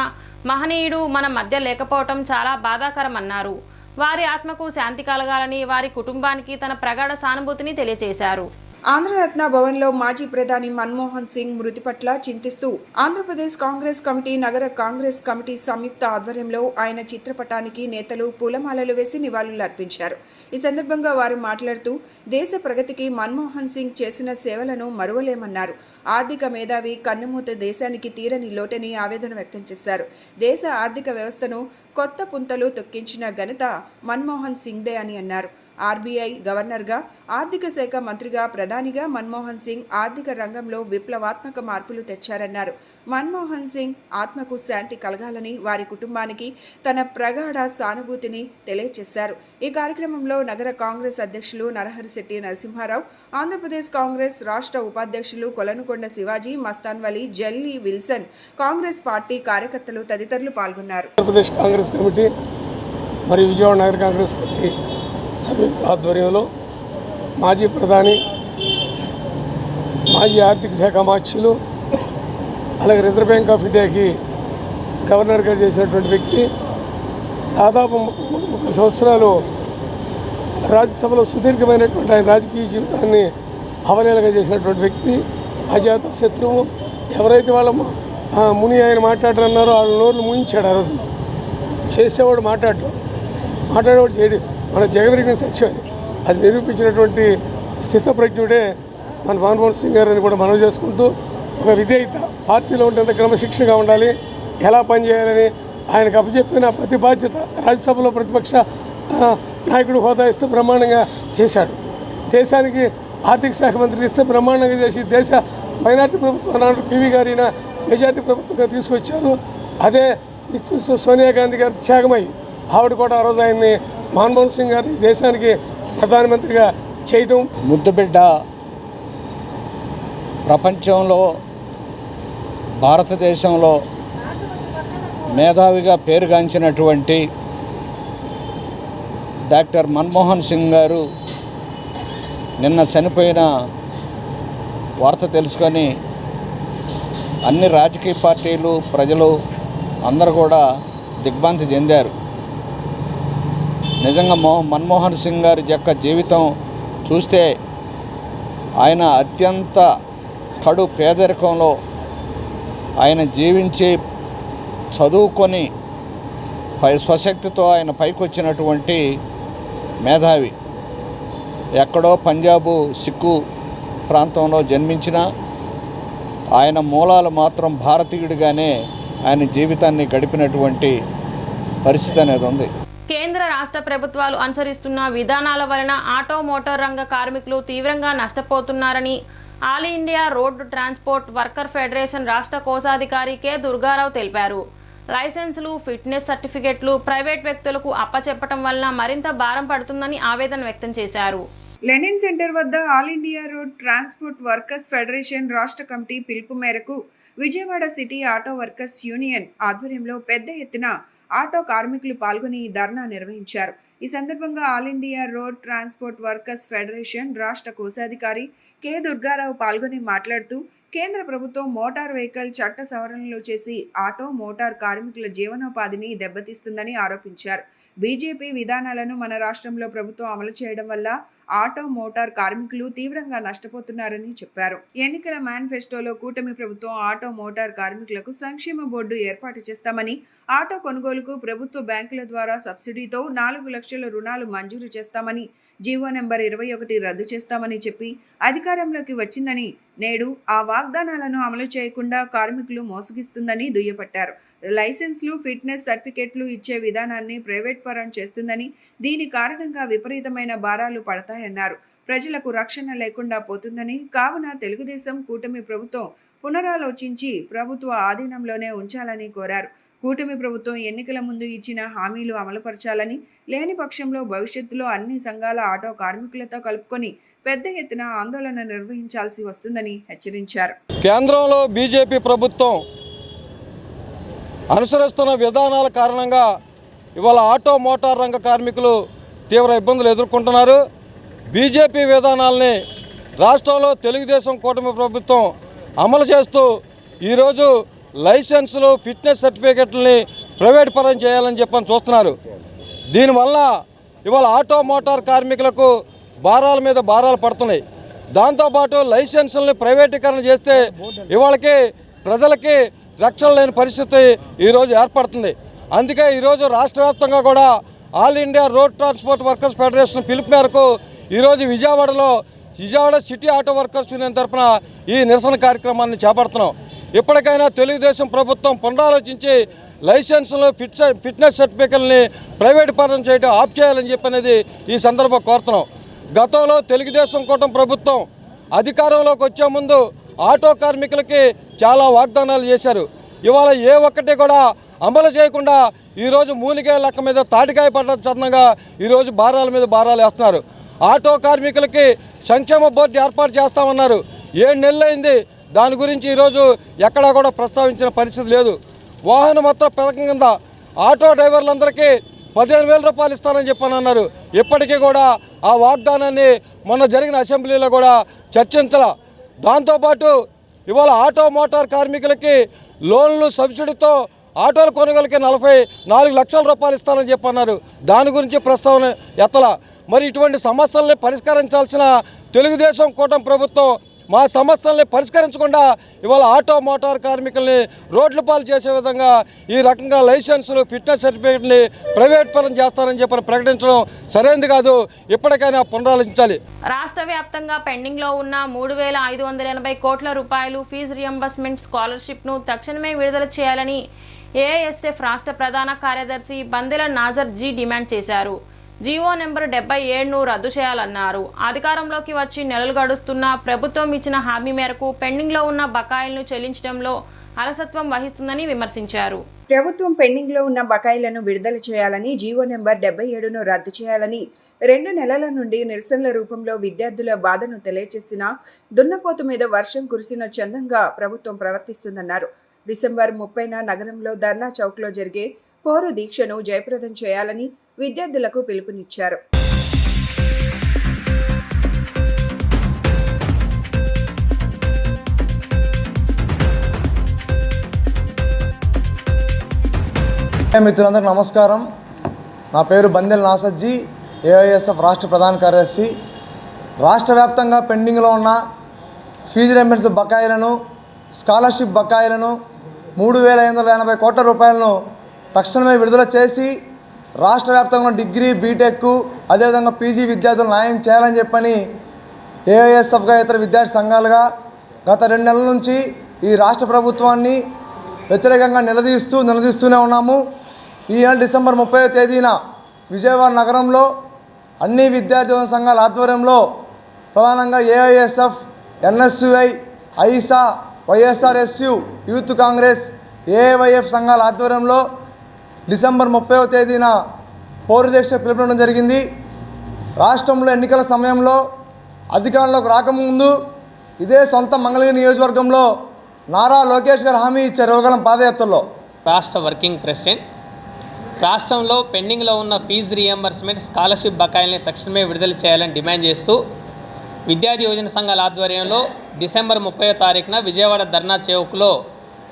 మహనీయుడు మన మధ్య లేకపోవటం చాలా బాధాకరమన్నారు. వారి ఆత్మకు శాంతి కలగాలని వారి కుటుంబానికి తన ప్రగాఢ సానుభూతిని తెలియజేశారు. ఆంధ్రరత్న భవన్లో మాజీ ప్రధాని మన్మోహన్ సింగ్ మృతి పట్ల చింతిస్తూ ఆంధ్రప్రదేశ్ కాంగ్రెస్ కమిటీ, నగర కాంగ్రెస్ కమిటీ సంయుక్త ఆధ్వర్యంలో ఆయన చిత్రపటానికి నేతలు పూలమాలలు వేసి నివాళులర్పించారు. ఈ సందర్భంగా వారు మాట్లాడుతూ దేశ ప్రగతికి మన్మోహన్ సింగ్ చేసిన సేవలను మరువలేమన్నారు. ఆర్థిక మేధావి, కన్నుమూత దేశానికి తీరని లోటని ఆవేదన వ్యక్తం చేశారు. దేశ ఆర్థిక వ్యవస్థను కొత్త పుంతలు తొక్కించిన ఘనత మన్మోహన్ సింగ్దే అని అన్నారు. ఆర్బీఐ గవర్నర్గా, ఆర్థిక శాఖ మంత్రిగా, ప్రధానిగా మన్మోహన్ సింగ్ ఆర్థిక రంగంలో విప్లవాత్మక మార్పులు తెచ్చారన్నారు. మన్మోహన్ సింగ్ ఆత్మకు శాంతి కలగాలని వారి కుటుంబానికి తన ప్రగాఢ సానుభూతిని తెలియజేశారు. ఈ కార్యక్రమంలో నగర కాంగ్రెస్ అధ్యక్షులు నరహరిశెట్టి నరసింహారావు, ఆంధ్రప్రదేశ్ కాంగ్రెస్ రాష్ట్ర ఉపాధ్యక్షులు కొలనుకొండ శివాజీ, మస్తాన్ వలి, జల్లి విల్సన్, కాంగ్రెస్ పార్టీ కార్యకర్తలు తదితరులు పాల్గొన్నారు. ఆంధ్రప్రదేశ్ కాంగ్రెస్ కమిటీ మరియు విజయవాడ నగర కాంగ్రెస్ పార్టీ సమీప ఆధ్వర్యంలో మాజీ ప్రధాని, మాజీ ఆర్థిక శాఖ మార్చులు, అలాగే రిజర్వ్ బ్యాంక్ ఆఫ్ ఇండియాకి గవర్నర్గా చేసినటువంటి వ్యక్తి, దాదాపు 30 సంవత్సరాలు రాజ్యసభలో సుదీర్ఘమైనటువంటి ఆయన రాజకీయ జీవితాన్ని అవలేలగా చేసినటువంటి వ్యక్తి, అజాత శత్రువు. ఎవరైతే వాళ్ళ ముని ఆయన మాట్లాడారన్నారో వాళ్ళ నోర్లు ముయించాడు. ఆ రోజు చేసేవాడు మాట్లాడేవాడు చేయడు. మన జగన్ సత్యం అది నిరూపించినటువంటి స్థితప్రజ్ఞుడే మన మన్మోహన్ సింగ్ గారిని కూడా మనవి చేసుకుంటూ, ఒక విధేయత, పార్టీలో ఉంటే క్రమశిక్షగా ఉండాలి, ఎలా పనిచేయాలని ఆయనకు అప్పచెప్పిన ప్రతి బాధ్యత రాజ్యసభలో ప్రతిపక్ష నాయకుడు హోదా ఇస్తే బ్రహ్మాండంగా చేశాడు. దేశానికి ఆర్థిక శాఖ మంత్రికి ఇస్తే బ్రహ్మాండంగా చేసి దేశ మైనార్టీ ప్రభుత్వం నాడు పివి గారిన మెజార్టీ ప్రభుత్వంగా తీసుకొచ్చారు. అదే దిక్చూసి సోనియా గాంధీ గారు త్యాగమై ఆవిడ కూడా ఆ రోజు ఆయన్ని మన్మోహన్ సింగ్ గారిని దేశానికి ప్రధానమంత్రిగా చేయటం. ముద్దుబిడ్డ ప్రపంచంలో, భారతదేశంలో మేధావిగా పేరుగాంచినటువంటి డాక్టర్ మన్మోహన్ సింగ్ గారు నిన్న చనిపోయిన వార్త తెలుసుకొని అన్ని రాజకీయ పార్టీలు, ప్రజలు అందరూ కూడా దిగ్భ్రాంతి చెందారు. నిజంగా మన్మోహన్ సింగ్ గారి యొక్క జీవితం చూస్తే ఆయన అత్యంత కడు పేదరికంలో ఆయన జీవించి చదువుకొని స్వశక్తితో ఆయన పైకొచ్చినటువంటి మేధావి. ఎక్కడో పంజాబు సిక్కు ప్రాంతంలో జన్మించిన ఆయన మూలాలు మాత్రం భారతీయుడిగానే ఆయన జీవితాన్ని గడిపినటువంటి పరిస్థితి అనేది ఉంది. కేంద్ర రాష్ట్ర ప్రభుత్వాలు అనుసరిస్తున్న విధానాల వలన ఆటో మోటార్ రంగ కార్మికులు తీవ్రంగా నష్టపోతున్నారని all India road transport worker federation రాష్ట్ర కోశాధికారి కె దుర్గారావు తెలిపారు. లైసెన్సులు, ఫిట్నెస్ సర్టిఫికెట్లు ప్రైవేట్ వ్యక్తులకు అప్పచెప్పడం వలన మరింత భారం పడుతుందని ఆవేదన వ్యక్తం చేశారు. లెనిన్ సెంటర్ వద్ద all India road transport workers federation రాష్ట్ర కమిటీ పిలుపు మేరకు Vijayawada city auto workers union ఆధ్వర్యంలో పెద్ద ఎత్తున ఆటో కార్మికులు పాల్గొని ధర్నా నిర్వహించారు. ఈ సందర్భంగా all India road transport workers federation రాష్ట్ర కోశాధికారి కె దుర్గారావు పాల్గొని మాట్లాడుతూ, కేంద్ర ప్రభుత్వం మోటార్ వెహికల్ చట్ట సవరణలు చేసి ఆటో మోటార్ కార్మికుల జీవనోపాధిని దెబ్బతీస్తుందని ఆరోపించారు. బీజేపీ విధానాలను మన రాష్ట్రంలో ప్రభుత్వం అమలు చేయడం వల్ల ఆటో మోటార్ కార్మికులు తీవ్రంగా నష్టపోతున్నారని చెప్పారు. ఎన్నికల మేనిఫెస్టోలో కూటమి ప్రభుత్వం ఆటో మోటార్ కార్మికులకు సంక్షేమ బోర్డు ఏర్పాటు చేస్తామని, ఆటో కొనుగోలుకు ప్రభుత్వ బ్యాంకుల ద్వారా సబ్సిడీతో 4 లక్షల రుణాలు మంజూరు చేస్తామని, జీవో నెంబర్ 21 రద్దు చేస్తామని చెప్పి అధికారంలోకి వచ్చిందని, నేడు ఆ వాగ్దానాలను అమలు చేయకుండా కార్మికులు మోసగిస్తుందని దుయ్యబట్టారు. లైసెన్స్లు, ఫిట్నెస్ సర్టిఫికెట్లు ఇచ్చే విధానాన్ని ప్రైవేట్ పరం చేస్తుందని, దీని కారణంగా విపరీతమైన భారాలు పడతాయన్నారు. ప్రజలకు రక్షణ లేకుండా పోతుందని, కావున తెలుగుదేశం కూటమి ప్రభుత్వం పునరాలోచించి ప్రభుత్వ ఆధీనంలోనే ఉంచాలని కోరారు. కూటమి ప్రభుత్వం ఎన్నికల ముందు ఇచ్చిన హామీలు అమలుపరచాలని, లేని పక్షంలో భవిష్యత్తులో అన్ని సంఘాల ఆటో కార్మికులతో కలుపుకొని పెద్ద ఎత్తున ఆందోళన నిర్వహించాల్సి వస్తుందని హెచ్చరించారు. కేంద్రంలో బీజేపీ ప్రభుత్వం అనుసరిస్తున్న విధానాల కారణంగా ఇవాళ ఆటో మోటార్ రంగ కార్మికులు తీవ్ర ఇబ్బందులు ఎదుర్కొంటున్నారు. బీజేపీ విధానాలని రాష్ట్రంలో తెలుగుదేశం కూటమి ప్రభుత్వం అమలు చేస్తూ ఈరోజు లైసెన్సులు, ఫిట్నెస్ సర్టిఫికెట్లని ప్రైవేట్ పరం చేయాలని చెప్పని చూస్తున్నారు. దీనివల్ల ఇవాళ ఆటో మోటార్ కార్మికులకు భారాల మీద భారాలు పడుతున్నాయి. దాంతోపాటు లైసెన్సుల్ని ప్రైవేటీకరణ చేస్తే ఇవాళకి ప్రజలకి రక్షణ లేని పరిస్థితి ఈరోజు ఏర్పడుతుంది. అందుకే ఈరోజు రాష్ట్ర వ్యాప్తంగా కూడా all India road transport workers federation పిలుపు మేరకు ఈరోజు Vijayawada city auto workers union తరఫున ఈ నిరసన కార్యక్రమాన్ని చేపడుతున్నాం. ఇప్పటికైనా తెలుగుదేశం ప్రభుత్వం పునరాలోచించి లైసెన్సులు ఫిట్నెస్ సర్టిఫికెట్లని ప్రైవేట్ పరం చేయడం ఆఫ్ చేయాలని చెప్పి అనేది ఈ సందర్భంగా కోరుతున్నాం. గతంలో తెలుగుదేశం కూటమి ప్రభుత్వం అధికారంలోకి వచ్చే ముందు ఆటో కార్మికులకి చాలా వాగ్దానాలు చేశారు. ఇవాళ ఏ ఒక్కటి కూడా అమలు చేయకుండా ఈరోజు మూలికాయ లెక్క మీద తాటికాయ పడ్డ చందంగా ఈరోజు భారాల మీద భారాలు వేస్తున్నారు. ఆటో కార్మికులకి సంక్షేమ బోర్డు ఏర్పాటు చేస్తామన్నారు. 7 నెలలైంది, దాని గురించి ఈరోజు ఎక్కడా కూడా ప్రస్తావించిన పరిస్థితి లేదు. వాహన మొత్తం పథకం కింద ఆటో డ్రైవర్లందరికీ 15,000 రూపాయలు ఇస్తానని చెప్పని అన్నారు. ఇప్పటికీ కూడా ఆ వాగ్దానాన్ని మొన్న జరిగిన అసెంబ్లీలో కూడా చర్చించాల. దాంతోపాటు ఇవాళ ఆటో మోటార్ కార్మికులకి లోన్లు సబ్సిడీతో ఆటోల కొనుగోలుకి 44 లక్షల రూపాయలు ఇస్తానని చెప్పన్నారు. దాని గురించి ప్రస్తావన ఎత్తల. మరి ఇటువంటి సమస్యల్ని పరిష్కరించాల్సిన తెలుగుదేశం కూటమి ప్రభుత్వం మా సమస్యల్ని పరిష్కరించకుండా ఇవాళ ఆటో మోటార్ కార్మికుల్ని రోడ్ల పాలు చేసే విధంగా ఈ రకంగా లైసెన్సులు ఫిట్నెస్ సర్టిఫికేట్ని ప్రైవేట్ పరం చేస్తారని చెప్పని ప్రకటించడం సరైనది కాదు. ఇప్పటికైనా పునరాలోచించాలి. రాష్ట్ర వ్యాప్తంగా పెండింగ్లో ఉన్న 3,580 కోట్ల రూపాయలు ఫీజు రియంబర్స్మెంట్ స్కాలర్షిప్ను తక్షణమే విడుదల చేయాలని ఏఐఎస్ఎఫ్ రాష్ట్ర ప్రధాన కార్యదర్శి బందెల నాజర్ జీ డిమాండ్ చేశారు. జీవో నెంబర్ 77ను రద్దు చేయాలన్నారు. అధికారంలోకి వచ్చి నెలలు గడుస్తున్నా ప్రభుత్వం ఇచ్చిన హామీ మేరకు పెండింగ్లో ఉన్న బకాయిలను చెల్లించడంలో అలసత్వం వహిస్తుందని విమర్శించారు. ప్రభుత్వం పెండింగ్లో ఉన్న బకాయిలను విడుదల చేయాలని, జీవో నెంబర్ 77ను రద్దు చేయాలని 2 నెలల నుండి నిరసనల రూపంలో విద్యార్థుల బాధను తెలియజేసిన దున్నపోతు మీద వర్షం కురిసిన చందంగా ప్రభుత్వం ప్రవర్తిస్తుందన్నారు. డిసెంబర్ 30న నగరంలో ధర్నా చౌక్లో జరిగే పోరు దీక్షను జయప్రదం చేయాలని విద్యార్థులకు పిలుపునిచ్చారు. మిత్రులందరికీ నమస్కారం. నా పేరు బందెల నాసర్జీ, ఏఐఎస్ఎఫ్ రాష్ట్ర ప్రధాన కార్యదర్శి. రాష్ట్ర వ్యాప్తంగా పెండింగ్లో ఉన్న ఫీజు రియంబర్స్మెంట్ బకాయిలను, స్కాలర్షిప్ బకాయిలను 3,580 కోట్ల రూపాయలను తక్షణమే విడుదల చేసి రాష్ట్ర వ్యాప్తంగా డిగ్రీ, బీటెక్, అదేవిధంగా పీజీ విద్యార్థులు న్యాయం చేయాలని చెప్పని ఏఐఎస్ఎఫ్గా ఇతర విద్యార్థి సంఘాలుగా గత 2 నెలల నుంచి ఈ రాష్ట్ర ప్రభుత్వాన్ని వ్యతిరేకంగా నిలదీస్తూనే ఉన్నాము. ఈ నెల డిసెంబర్ 30వ తేదీన విజయవాడ నగరంలో అన్ని విద్యార్థి సంఘాల ఆధ్వర్యంలో ప్రధానంగా AISF, NSUI, AISA, YSRSU, youth Congress, AIYF సంఘాల ఆధ్వర్యంలో డిసెంబర్ 30వ తేదీన పౌర దీక్ష పిలుపునడం జరిగింది. రాష్ట్రంలో ఎన్నికల సమయంలో అధికారంలోకి రాకముందు ఇదే సొంత మంగళగిరి నియోజకవర్గంలో నారా లోకేష్ గారు హామీ ఇచ్చారు యువగలం పాదయాత్రలో. రాష్ట్ర వర్కింగ్ ప్రెసిడెంట్. రాష్ట్రంలో పెండింగ్లో ఉన్న ఫీజు రియంబర్స్మెంట్, స్కాలర్షిప్ బకాయిల్ని తక్షణమే విడుదల చేయాలని డిమాండ్ చేస్తూ విద్యార్థి యోజన సంఘాల ఆధ్వర్యంలో డిసెంబర్ 30వ తారీఖున విజయవాడ ధర్నా చౌక్లో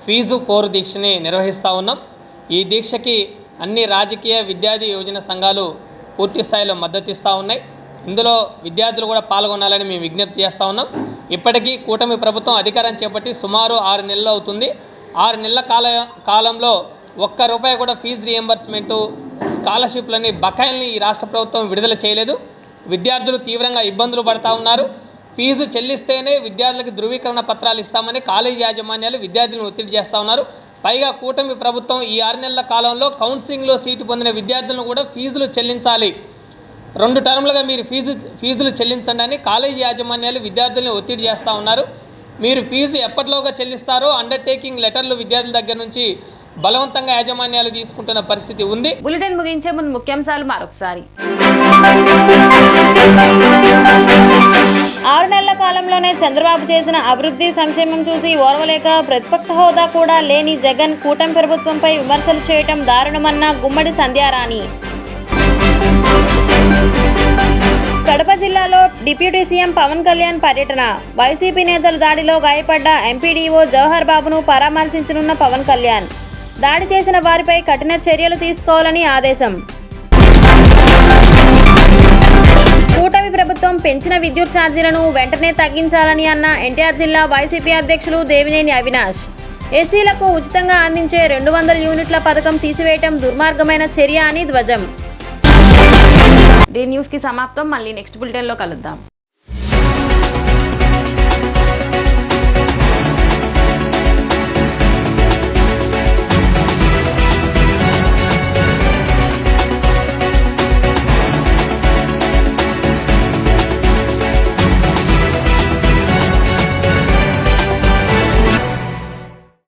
ఫీజు పోరు దీక్షని నిర్వహిస్తూ ఉన్నాం. ఈ దీక్షకి అన్ని రాజకీయ విద్యార్థి యోజన సంఘాలు పూర్తి స్థాయిలో మద్దతు ఇస్తూ ఉన్నాయి. ఇందులో విద్యార్థులు కూడా పాల్గొనాలని మేము విజ్ఞప్తి చేస్తూ ఉన్నాం. ఇప్పటికీ కూటమి ప్రభుత్వం అధికారం చేపట్టి సుమారు 6 నెలలు అవుతుంది. 6 నెలల కాలంలో ₹1 కూడా ఫీజు రియంబర్స్మెంటు, స్కాలర్షిప్లని, బకాయిల్ని ఈ రాష్ట్ర ప్రభుత్వం విడుదల చేయలేదు. విద్యార్థులు తీవ్రంగా ఇబ్బందులు పడుతూ ఉన్నారు. ఫీజు చెల్లిస్తేనే విద్యార్థులకు ధృవీకరణ పత్రాలు ఇస్తామని కాలేజీ యాజమాన్యాలు విద్యార్థులను ఒత్తిడి చేస్తూ ఉన్నారు. పైగా కూటమి ప్రభుత్వం ఈ 6 నెలల కాలంలో కౌన్సిలింగ్లో సీటు పొందిన విద్యార్థులను కూడా ఫీజులు చెల్లించాలి, 2 టర్ములుగా మీరు ఫీజులు చెల్లించండి అని కాలేజీ యాజమాన్యాలు విద్యార్థులను ఒత్తిడి చేస్తూ ఉన్నారు. మీరు ఫీజు ఎప్పటిలోగా చెల్లిస్తారో అండర్టేకింగ్ లెటర్లు విద్యార్థుల దగ్గర నుంచి బలవంతంగా యాజమాన్యాలు తీసుకుంటున్న పరిస్థితి ఉంది. బులెటిన్ ముగించే ముందు ముఖ్యాంశాలు మరొకసారి. 6 నెలల కాలంలోనే చంద్రబాబు చేసిన అభివృద్ధి, సంక్షేమం చూసి ఓర్వలేక ప్రతిపక్ష హోదా కూడా లేని జగన్ కూటమి ప్రభుత్వంపై విమర్శలు చేయటం దారుణమన్న గుమ్మడి సంధ్యారాణి. కడప జిల్లాలో డిప్యూటీ సీఎం పవన్ కళ్యాణ్ పర్యటన. వైసీపీ నేతల దాడిలో గాయపడ్డ ఎంపీడీఓ జవహర్ బాబును పరామర్శించనున్న పవన్ కళ్యాణ్. దాడి చేసిన వారిపై కఠిన చర్యలు తీసుకోవాలని ఆదేశం. కూటమి ప్రభుత్వం పెంచిన విద్యుత్ ఛార్జీలను వెంటనే తగ్గించాలని అన్న ఎన్టీఆర్ జిల్లా వైసీపీ అధ్యక్షులు దేవినేని అవినాష్. ఎస్సీలకు ఉచితంగా అందించే 200 యూనిట్ల పథకం తీసివేయటం దుర్మార్గమైన చర్య అని ధ్వజం. న్యూస్ కి సమాప్తం. మళ్ళీ నెక్స్ట్ బులెటిన్లో కలుద్దాం.